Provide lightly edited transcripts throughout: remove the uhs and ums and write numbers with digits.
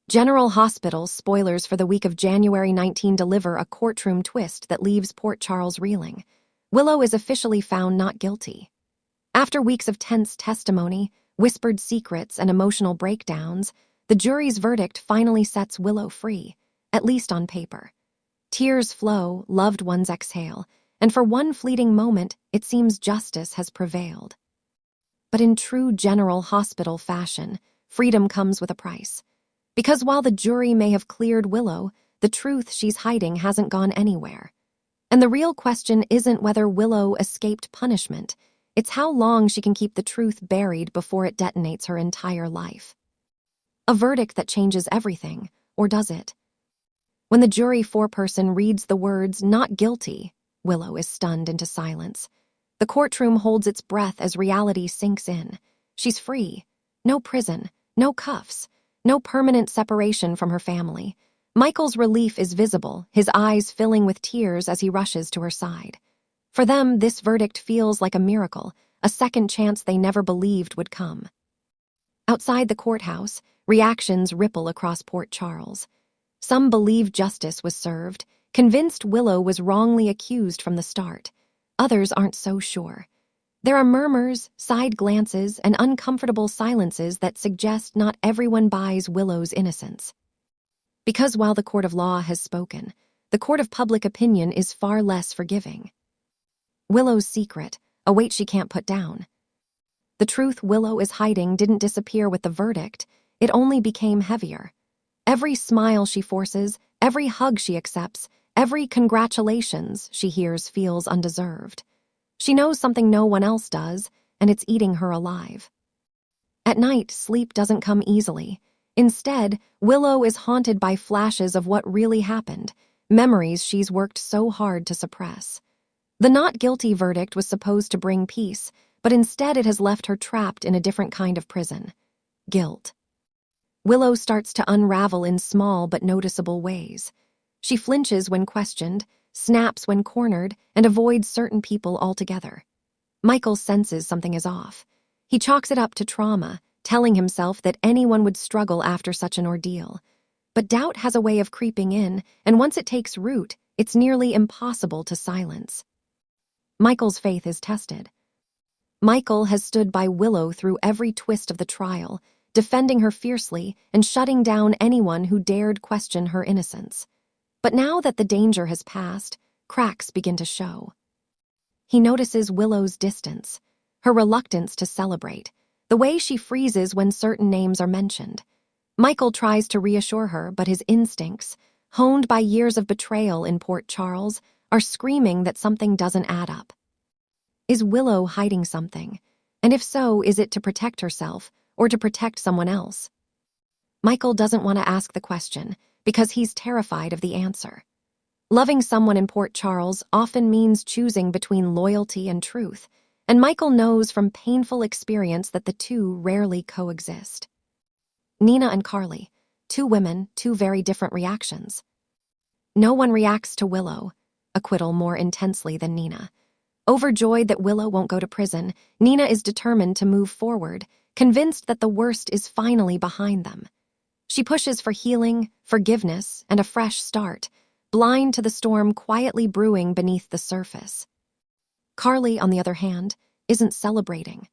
General Hospital's spoilers for the week of January 19 deliver a courtroom twist that leaves Port Charles reeling. Willow is officially found not guilty. After weeks of tense testimony, whispered secrets, and emotional breakdowns, the jury's verdict finally sets Willow free, at least on paper. Tears flow, loved ones exhale, and for one fleeting moment, it seems justice has prevailed. But in true General Hospital fashion, freedom comes with a price. Because while the jury may have cleared Willow, the truth she's hiding hasn't gone anywhere. And the real question isn't whether Willow escaped punishment, it's how long she can keep the truth buried before it detonates her entire life. A verdict that changes everything, or does it? When the jury foreperson reads the words, "not guilty," Willow is stunned into silence. The courtroom holds its breath as reality sinks in. She's free. No prison, no cuffs, no permanent separation from her family. Michael's relief is visible, his eyes filling with tears as he rushes to her side. For them, this verdict feels like a miracle, a second chance they never believed would come. Outside the courthouse, reactions ripple across Port Charles. Some believe justice was served, convinced Willow was wrongly accused from the start. Others aren't so sure. There are murmurs, side glances, and uncomfortable silences that suggest not everyone buys Willow's innocence. Because while the court of law has spoken, the court of public opinion is far less forgiving. Willow's secret, a weight she can't put down. The truth Willow is hiding didn't disappear with the verdict, it only became heavier. Every smile she forces, every hug she accepts, every congratulations she hears feels undeserved. She knows something no one else does, and it's eating her alive. At night, sleep doesn't come easily. Instead, Willow is haunted by flashes of what really happened, memories she's worked so hard to suppress. The not guilty verdict was supposed to bring peace, but instead it has left her trapped in a different kind of prison: guilt. Willow starts to unravel in small but noticeable ways. She flinches when questioned, snaps when cornered, and avoids certain people altogether. Michael senses something is off. He chalks it up to trauma, telling himself that anyone would struggle after such an ordeal. But doubt has a way of creeping in, and once it takes root, it's nearly impossible to silence. Michael's faith is tested. Michael has stood by Willow through every twist of the trial, defending her fiercely and shutting down anyone who dared question her innocence. But now that the danger has passed, cracks begin to show. He notices Willow's distance, her reluctance to celebrate, the way she freezes when certain names are mentioned. Michael tries to reassure her, but his instincts, honed by years of betrayal in Port Charles, are screaming that something doesn't add up. Is Willow hiding something? And if so, is it to protect herself or to protect someone else? Michael doesn't want to ask the question because he's terrified of the answer. Loving someone in Port Charles often means choosing between loyalty and truth, and Michael knows from painful experience that the two rarely coexist. Nina and Carly, two women, two very different reactions. No one reacts to Willow, acquittal, more intensely than Nina. Overjoyed that Willow won't go to prison, Nina is determined to move forward, convinced that the worst is finally behind them. She pushes for healing, forgiveness, and a fresh start, blind to the storm quietly brewing beneath the surface. Carly, on the other hand, isn't celebrating.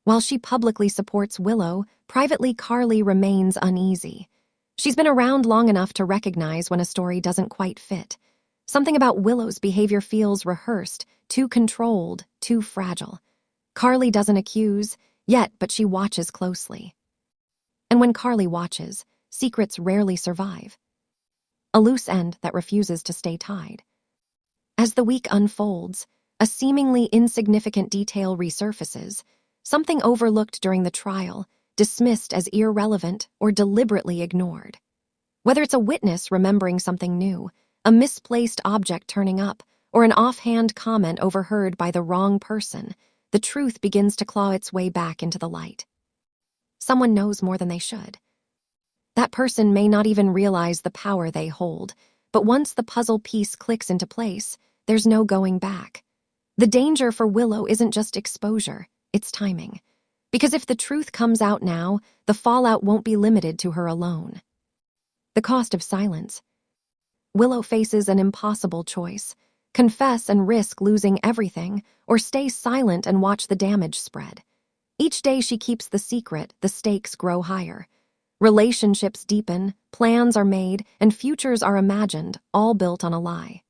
While she publicly supports Willow, privately Carly remains uneasy. She's been around long enough to recognize when a story doesn't quite fit. Something about Willow's behavior feels rehearsed, too controlled, too fragile. Carly doesn't accuse, yet, but she watches closely. And when Carly watches, secrets rarely survive. A loose end that refuses to stay tied. As the week unfolds, a seemingly insignificant detail resurfaces, something overlooked during the trial, dismissed as irrelevant or deliberately ignored. Whether it's a witness remembering something new, a misplaced object turning up, or an offhand comment overheard by the wrong person, the truth begins to claw its way back into the light. Someone knows more than they should. That person may not even realize the power they hold, but once the puzzle piece clicks into place, there's no going back. The danger for Willow isn't just exposure, it's timing. Because if the truth comes out now, the fallout won't be limited to her alone. The cost of silence. Willow faces an impossible choice: confess and risk losing everything, or stay silent and watch the damage spread. Each day she keeps the secret, the stakes grow higher. Relationships deepen, plans are made, and futures are imagined, all built on a lie.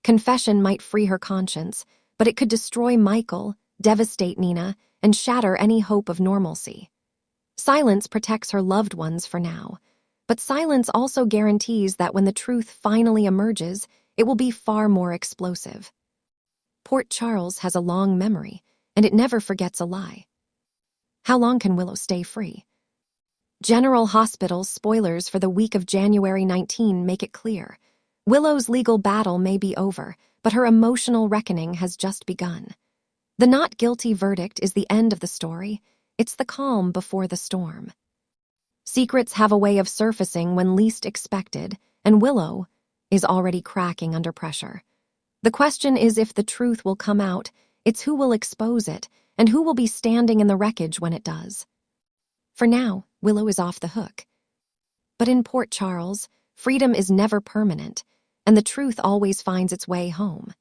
Confession might free her conscience, but it could destroy Michael, devastate Nina, and shatter any hope of normalcy. Silence protects her loved ones for now, but silence also guarantees that when the truth finally emerges, it will be far more explosive. Port Charles has a long memory, and it never forgets a lie. How long can Willow stay free? General Hospital's spoilers for the week of January 19 make it clear. Willow's legal battle may be over, but her emotional reckoning has just begun. The not guilty verdict is the end of the story. It's the calm before the storm. Secrets have a way of surfacing when least expected, and Willow is already cracking under pressure. The question is if the truth will come out, it's who will expose it, and who will be standing in the wreckage when it does. For now, Willow is off the hook. But in Port Charles, freedom is never permanent, and the truth always finds its way home.